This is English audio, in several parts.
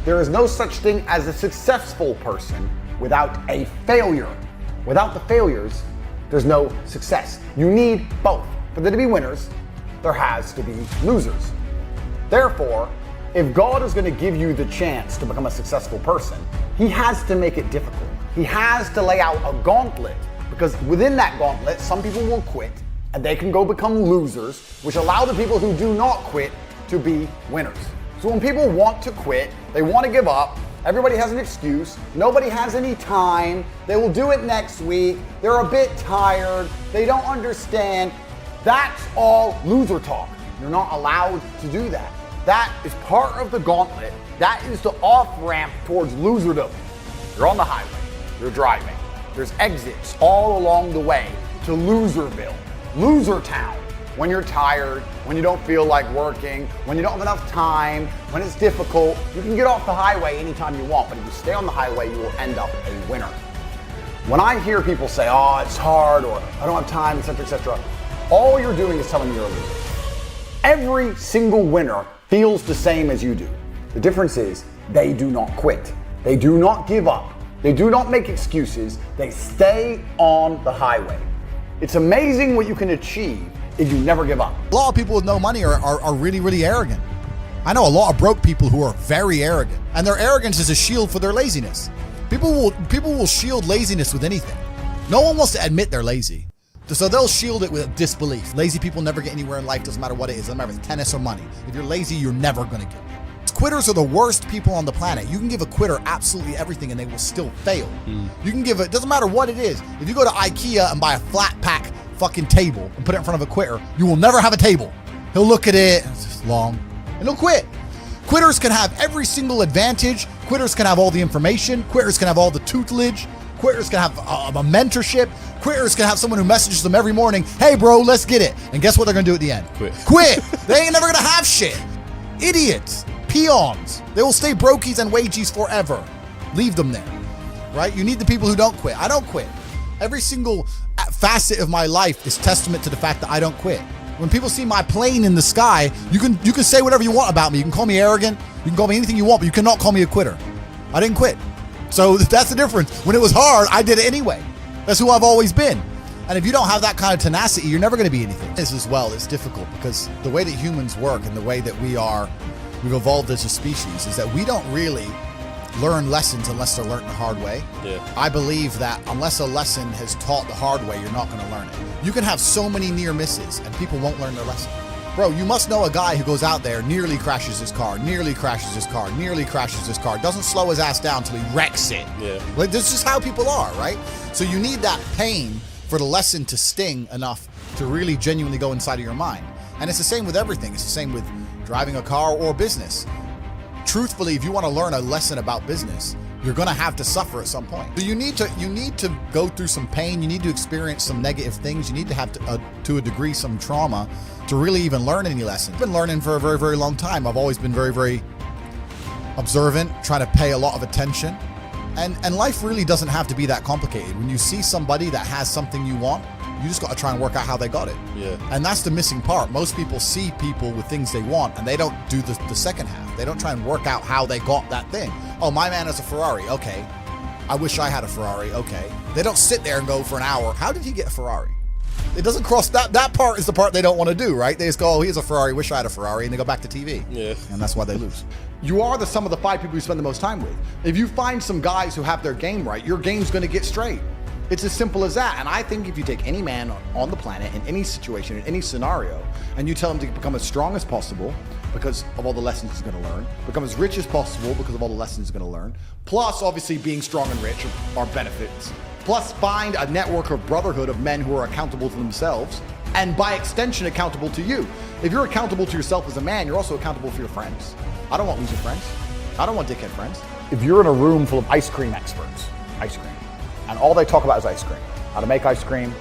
There is no such thing as a successful person without a failure. Without the failures, there's no success. You need both. For there to be winners, there has to be losers. Therefore, if God is going to give you the chance to become a successful person, he has to make it difficult. He has to lay out a gauntlet, because within that gauntlet, some people will quit and they can go become losers, which allow the people who do not quit to be winners. So when people want to quit, they want to give up, everybody has an excuse, nobody has any time, they will do it next week, they're a bit tired, they don't understand. That's all loser talk. You're not allowed to do that. That is part of the gauntlet. That is the off-ramp towards loserdom. You're on the highway, you're driving. There's exits all along the way to Loserville, Loser Town. When you're tired, when you don't feel like working, when you don't have enough time, when it's difficult, you can get off the highway anytime you want, but if you stay on the highway, you will end up a winner. When I hear people say, oh, it's hard, or I don't have time, etc., all you're doing is telling me you're a loser. Every single winner feels the same as you do. The difference is they do not quit. They do not give up. They do not make excuses. They stay on the highway. It's amazing what you can achieve if you never give up. A lot of people with no money are really, really arrogant. I know a lot of broke people who are very arrogant, and their arrogance is a shield for their laziness. People will shield laziness with anything. No one wants to admit they're lazy, so they'll shield it with disbelief. Lazy people never get anywhere in life, doesn't matter what it is. Doesn't matter if it's tennis or money. If you're lazy, you're never gonna get it. Quitters are the worst people on the planet. You can give a quitter absolutely everything and they will still fail. You can give it, doesn't matter what it is. If you go to IKEA and buy a flat pack fucking table and put it in front of a quitter, you will never have a table. He'll look at it, it's just long, and he'll quit. Quitters can have every single advantage. Quitters can have all the information. Quitters can have all the tutelage. Quitters can have a mentorship. Quitters can have someone who messages them every morning, hey bro, let's get it. And guess what they're gonna do at the end? Quit. They ain't never gonna have shit. Idiots, peons. They will stay brokies and wagies forever. Leave them there, right? You need the people who don't quit. I don't quit. Every single facet of my life is testament to the fact that I don't quit. When people see my plane in the sky, you can say whatever you want about me. You can call me arrogant. You can call me anything you want, but you cannot call me a quitter. I didn't quit. So that's the difference. When it was hard, I did it anyway. That's who I've always been. And if you don't have that kind of tenacity, you're never going to be anything. This as well is difficult because the way that humans work and the way that we've evolved as a species is that we don't really learn lessons unless they're learned the hard way. Yeah. I believe that unless a lesson has taught the hard way, you're not going to learn it. You can have so many near misses and people won't learn their lesson. Bro, you must know a guy who goes out there, nearly crashes his car, nearly crashes his car, nearly crashes his car, doesn't slow his ass down till he wrecks it. Yeah. Like, this is just how people are, right? So you need that pain for the lesson to sting enough to really genuinely go inside of your mind. And it's the same with everything. It's the same with driving a car or business. Truthfully, if you want to learn a lesson about business, you're going to have to suffer at some point. So you need to go through some pain. You need to experience some negative things. You need to have to a degree some trauma to really even learn any lesson. I've been learning for a very, very long time. I've always been very, very observant, trying to pay a lot of attention. And life really doesn't have to be that complicated. When you see somebody that has something you want, you just got to try and work out how they got it. Yeah. And that's the missing part. Most people see people with things they want and they don't do the second half. They don't try and work out how they got that thing. Oh, my man has a Ferrari. Okay. I wish I had a Ferrari. Okay. They don't sit there and go for an hour. How did he get a Ferrari? It doesn't cross that part is the part they don't want to do, right? They just go, oh, he has a Ferrari, wish I had a Ferrari, and they go back to TV. Yeah. And that's why they lose. You are the sum of the 5 people you spend the most time with. If you find some guys who have their game right, your game's going to get straight. It's as simple as that. And I think if you take any man on the planet, in any situation, in any scenario, and you tell him to become as strong as possible because of all the lessons he's going to learn, become as rich as possible because of all the lessons he's going to learn, plus obviously being strong and rich are benefits, plus find a network of brotherhood of men who are accountable to themselves, and by extension accountable to you. If you're accountable to yourself as a man, you're also accountable for your friends. I don't want loser friends. I don't want dickhead friends. If you're in a room full of ice cream experts, and all they talk about is ice cream, how to make ice cream,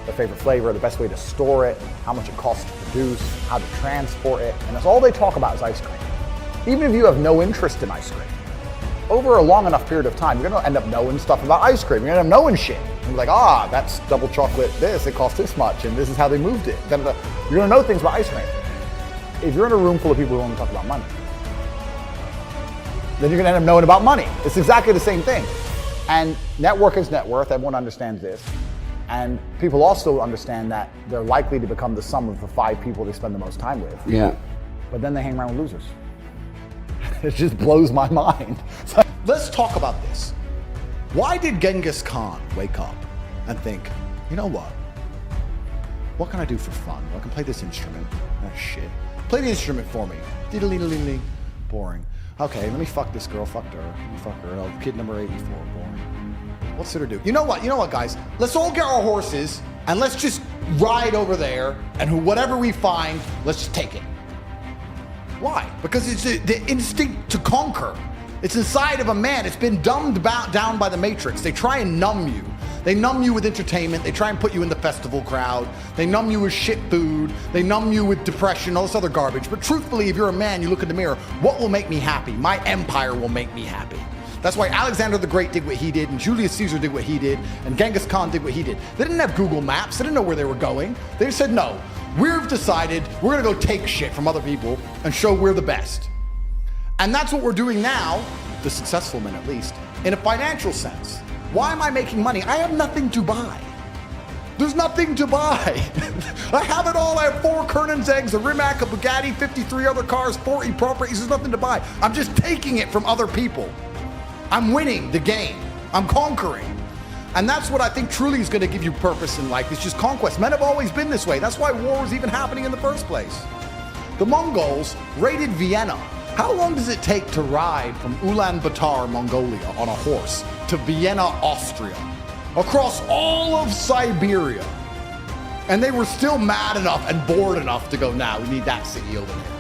their favorite flavor, the best way to store it, how much it costs to produce, how to transport it, and that's all they talk about is ice cream. Even if you have no interest in ice cream, over a long enough period of time, you're gonna end up knowing stuff about ice cream. You're gonna end up knowing shit. You're like, that's double chocolate this, it costs this much, and this is how they moved it. You're gonna know things about ice cream. If you're in a room full of people who only talk about money, then you're gonna end up knowing about money. It's exactly the same thing. And net worth is net worth, everyone understands this. And people also understand that they're likely to become the sum of the 5 people they spend the most time with. Yeah. But then they hang around with losers. It just blows my mind. Let's talk about this. Why did Genghis Khan wake up and think, you know what can I do for fun? Well, I can play this instrument. Oh shit. Play the instrument for me. Diddly-diddly-diddly. Boring. Okay, let me fuck this girl. Fucked her. Let me fuck her. Oh, kid number 84. Boring. What's there to do? You know what, guys? Let's all get our horses and let's just ride over there, and whatever we find, let's just take it. Why? Because it's the instinct to conquer. It's inside of a man. It's been dumbed down by the Matrix. They try and numb you. They numb you with entertainment. They try and put you in the festival crowd. They numb you with shit food. They numb you with depression, all this other garbage. But truthfully, if you're a man, you look in the mirror, what will make me happy? My empire will make me happy. That's why Alexander the Great did what he did, and Julius Caesar did what he did, and Genghis Khan did what he did. They didn't have Google Maps. They didn't know where they were going. They just said, no, we've decided we're gonna go take shit from other people and show we're the best. And that's what we're doing now, the successful men at least, in a financial sense. Why am I making money? I have nothing to buy. There's nothing to buy. I have it all. I have 4 Kernan's eggs, a Rimac, a Bugatti, 53 other cars, 40 properties. There's nothing to buy. I'm just taking it from other people. I'm winning the game. I'm conquering. And that's what I think truly is going to give you purpose in life. It's just conquest. Men have always been this way. That's why war was even happening in the first place. The Mongols raided Vienna. How long does it take to ride from Ulaanbaatar, Mongolia, on a horse to Vienna, Austria, across all of Siberia? And they were still mad enough and bored enough to go, nah, we need that city over there.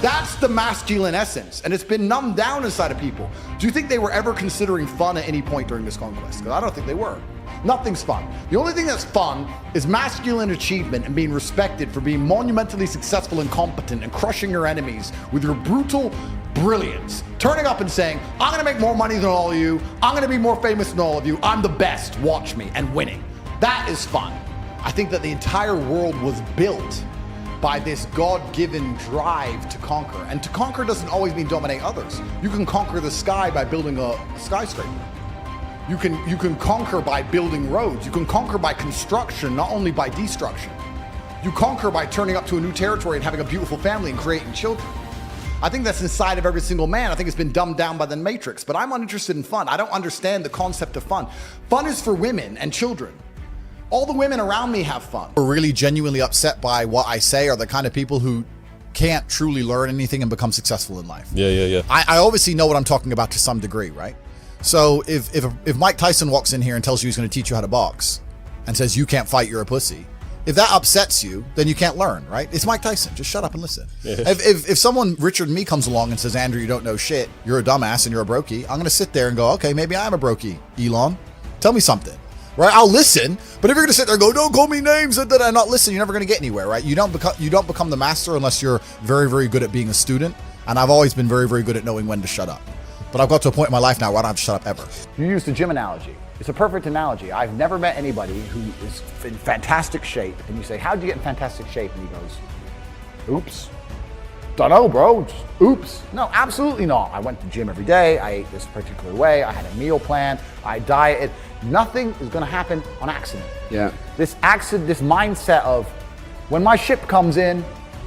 That's the masculine essence, and it's been numbed down inside of people. Do you think they were ever considering fun at any point during this conquest? Because I don't think they were. Nothing's fun. The only thing that's fun is masculine achievement and being respected for being monumentally successful and competent and crushing your enemies with your brutal brilliance. Turning up and saying, I'm gonna make more money than all of you, I'm gonna be more famous than all of you, I'm the best, watch me, and winning. That is fun. I think that the entire world was built by this God-given drive to conquer. And to conquer doesn't always mean dominate others. You can conquer the sky by building a skyscraper. You can conquer by building roads. You can conquer by construction, not only by destruction. You conquer by turning up to a new territory and having a beautiful family and creating children. I think that's inside of every single man. I think it's been dumbed down by the Matrix, but I'm uninterested in fun. I don't understand the concept of fun. Fun is for women and children. All the women around me have fun. Are really genuinely upset by what I say are the kind of people who can't truly learn anything and become successful in life. Yeah. I obviously know what I'm talking about to some degree, right? So if Mike Tyson walks in here and tells you he's going to teach you how to box and says you can't fight, you're a pussy, if that upsets you, then you can't learn, right? It's Mike Tyson. Just shut up and listen. Yeah. If someone, Richard and me, comes along and says, Andrew, you don't know shit, you're a dumbass and you're a brokey, I'm going to sit there and go, okay, maybe I'm a brokey, Elon. Tell me something. Right, I'll listen, but if you're gonna sit there and go, don't call me names and not listen, you're never gonna get anywhere, right? You don't become the master unless you're very, very good at being a student. And I've always been very, very good at knowing when to shut up. But I've got to a point in my life now where I don't have to shut up ever. You used the gym analogy. It's a perfect analogy. I've never met anybody who is in fantastic shape, and you say, how'd you get in fantastic shape? And he goes, oops. Dunno, bro. Just, oops. No, absolutely not. I went to the gym every day. I ate this particular way. I had a meal plan. I dieted. Nothing is going to happen on accident. Yeah. This mindset of when my ship comes in,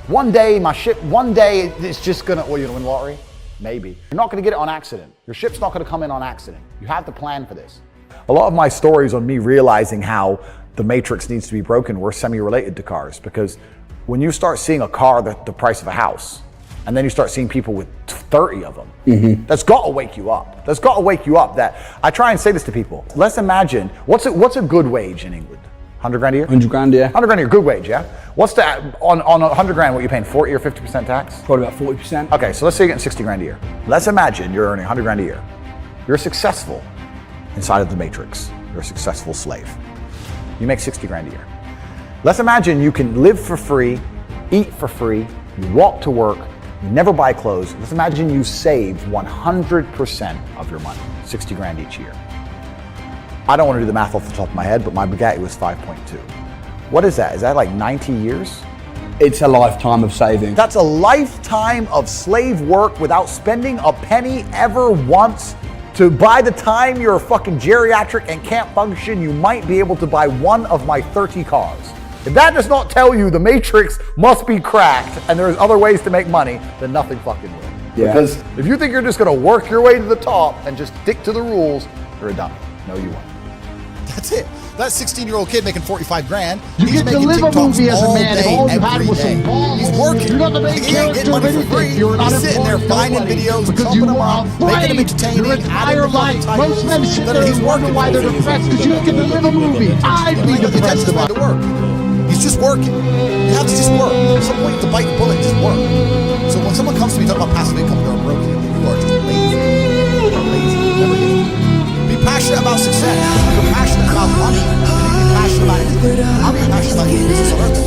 one day it's just going to, well, you're going to win the lottery? Maybe. You're not going to get it on accident. Your ship's not going to come in on accident. You have to plan for this. A lot of my stories on me realizing how the matrix needs to be broken were semi-related to cars, because when you start seeing a car the price of a house, and then you start seeing people with 30 of them, that's got to wake you up. That's got to wake you up. That I try and say this to people. Let's imagine, what's a good wage in England? 100 grand a year? 100 grand, yeah. 100 grand a year, good wage, yeah? What's that, on 100 grand, what you paying, 40 or 50% tax? Probably about 40%. Okay, so let's say you're getting 60 grand a year. Let's imagine you're earning 100 grand a year. You're successful inside of the matrix. You're a successful slave. You make 60 grand a year. Let's imagine you can live for free, eat for free, you walk to work, you never buy clothes. Let's imagine you save 100% of your money, 60 grand each year. I don't want to do the math off the top of my head, but my Bugatti was 5.2. What is that? Is that like 90 years? it's a lifetime of saving. That's a lifetime of slave work without spending a penny ever once. To by the time you're a fucking geriatric and can't function, you might be able to buy one of my 30 cars. If that does not tell you the matrix must be cracked and there's other ways to make money, then nothing fucking will. Yeah. Because if you think you're just gonna work your way to the top and just stick to the rules, you're a dummy. No, you won't. That's it. That 16-year-old kid making 45 grand. You get to live a movie as a man if all you had was some balls. He's working. You're not the main He ain't getting character of money for anything. free. You're an He's sitting there finding unemployed videos, because pumping you them were up, making them entertaining, your adding entire the life. fucking Most men titles sit that there he's and wonder working why for. they're depressed because you don't get to live a movie. I'd be depressed about it. To work. He's just working. You have to just work. At some point, you have to bite the bullet and just work. So when someone comes to me talking about passive income, they're broke. You are just lazy. You are lazy. Never get it. Be passionate about success. You're passionate about money. Be passionate about anything. I'm passionate about any business on earth. If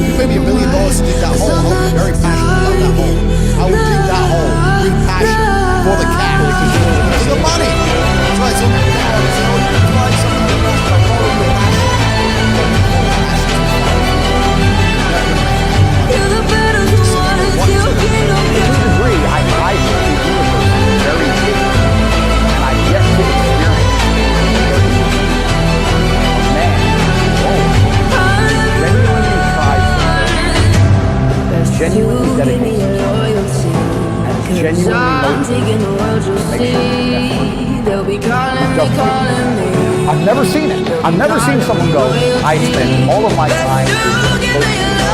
you pay me $1 million to dig that hole, I'll be very passionate about that hole. I will dig that hole with passion for the cash. For the money. That's right. So, you find something that else by following your passion. I see the universe very different, and I yet to experience a man genuinely dedicates himself and genuinely motivates. I've never seen it. I've never seen someone go, I spend all of my time on